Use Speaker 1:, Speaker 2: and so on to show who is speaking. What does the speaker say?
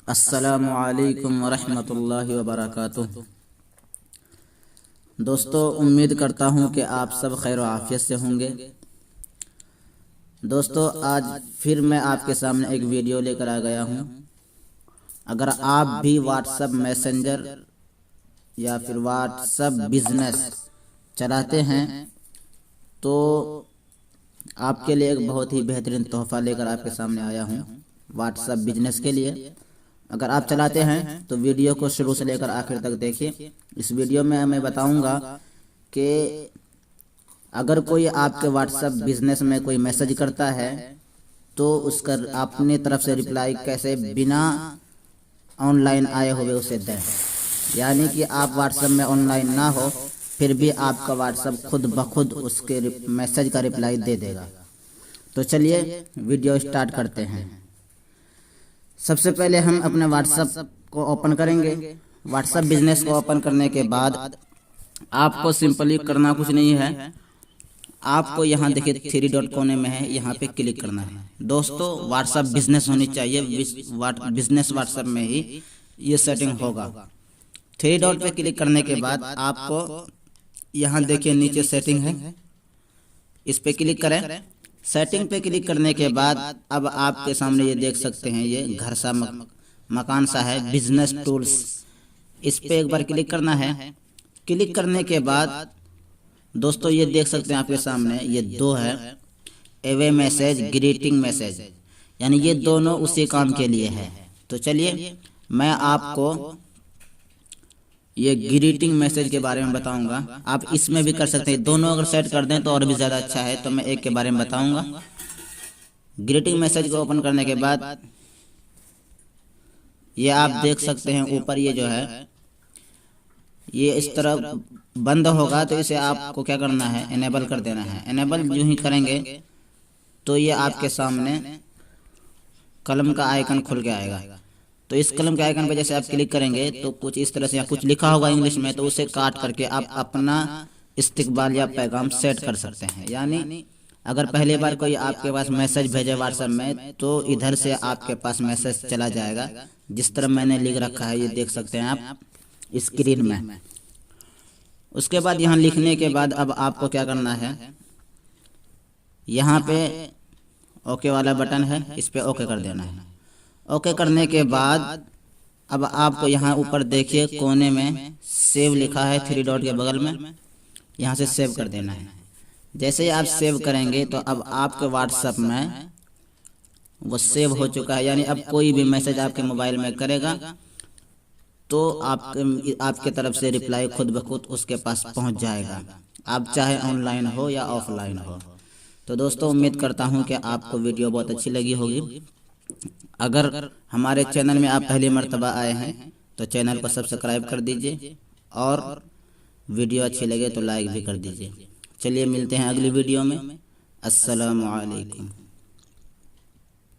Speaker 1: अस्सलामु अलैकुम वरहमतुल्लाहि वबरकातुह। दोस्तों, उम्मीद करता हूँ कि आप सब खैर आफियत से होंगे। दोस्तों, आज फिर मैं आपके सामने एक वीडियो लेकर आ गया हूँ। अगर आप भी व्हाट्सएप मैसेंजर या फिर व्हाट्सएप बिजनेस चलाते हैं तो आपके लिए एक बहुत ही बेहतरीन तोहफा लेकर आपके सामने आया हूँ व्हाट्सएप बिजनेस के लिए। अगर आप चलाते हैं तो वीडियो को शुरू से लेकर आखिर तक देखिए। इस वीडियो में मैं बताऊंगा कि अगर कोई आपके व्हाट्सएप बिजनेस में कोई मैसेज करता है तो उसका अपनी तरफ से रिप्लाई कैसे बिना ऑनलाइन आए हुए उसे दें। यानी कि आप व्हाट्सएप में ऑनलाइन ना हो फिर भी आपका व्हाट्सएप खुद ब खुद उसके मैसेज का रिप्लाई दे देगा। तो चलिए वीडियो स्टार्ट करते हैं। सबसे पहले हम अपने व्हाट्सएप को ओपन करेंगे। व्हाट्सएप बिजनेस को ओपन करने के बाद आपको सिंपली करना कुछ नहीं है। आपको यहाँ देखिए 3 डॉट कोने में है, यहाँ पे क्लिक करना है। दोस्तों, व्हाट्सएप बिजनेस होनी चाहिए, बिजनेस व्हाट्सएप में ही ये सेटिंग होगा। 3 डॉट पे क्लिक करने के बाद आपको यहाँ देखिए नीचे सेटिंग है, इस पे क्लिक करें। सेटिंग पे क्लिक करने के बाद अब आपके सामने ये देख सकते हैं, ये घर सा मकान सा है, बिजनेस टूल्स। इस पे एक बार क्लिक करना है। क्लिक करने के बाद दोस्तों ये देख सकते हैं आपके सामने ये 2 है, एवे मैसेज, ग्रीटिंग मैसेज, यानी ये दोनों उसी काम के लिए है। तो चलिए मैं आपको ये ग्रीटिंग मैसेज के बारे में बताऊंगा। आप इसमें भी कर सकते हैं, दोनों अगर सेट कर दें तो और भी ज़्यादा अच्छा है। तो मैं एक के बारे में बताऊंगा। ग्रीटिंग मैसेज को ओपन करने के बाद ये आप देख सकते हैं ऊपर ये जो है ये इस तरह बंद होगा, तो इसे आपको क्या करना है, इनेबल कर देना है। इनेबल जो ही करेंगे तो ये आपके सामने कलम का आइकन खुल के आएगा। तो इस कलम के आइकन पे जैसे आप क्लिक करेंगे तो कुछ इस तरह से या कुछ लिखा होगा इंग्लिश में, तो उसे काट करके आप अपना इस्तिकबाल या पैगाम सेट कर सकते हैं। यानी अगर पहली बार कोई आपके पास मैसेज भेजे व्हाट्सएप में तो इधर से आपके पास मैसेज चला जाएगा, जिस तरह मैंने लिख रखा है, ये देख सकते हैं आप स्क्रीन में। उसके बाद यहाँ लिखने के बाद अब आपको क्या करना है, यहाँ पे ओके वाला बटन है, इस पे ओके कर देना है। ओके करने के बाद अब आपको यहाँ ऊपर देखिए कोने में सेव लिखा है 3 डॉट के बगल में, यहाँ से सेव कर देना है। जैसे ही आप सेव करेंगे तो अब आपके व्हाट्सएप में वो सेव हो चुका है। यानी अब कोई भी मैसेज आपके मोबाइल में करेगा तो आपके तरफ से रिप्लाई खुद ब खुद उसके पास पहुंच जाएगा, आप चाहे ऑनलाइन हो या ऑफलाइन हो। तो दोस्तों, उम्मीद करता हूं कि आपको वीडियो बहुत अच्छी लगी होगी। अगर हमारे चैनल में आप पहली मर्तबा आए हैं तो चैनल को सब्सक्राइब कर दीजिए और वीडियो अच्छी लगे तो लाइक भी कर दीजिए। चलिए मिलते हैं अगली वीडियो में। अस्सलामु अलैकुम।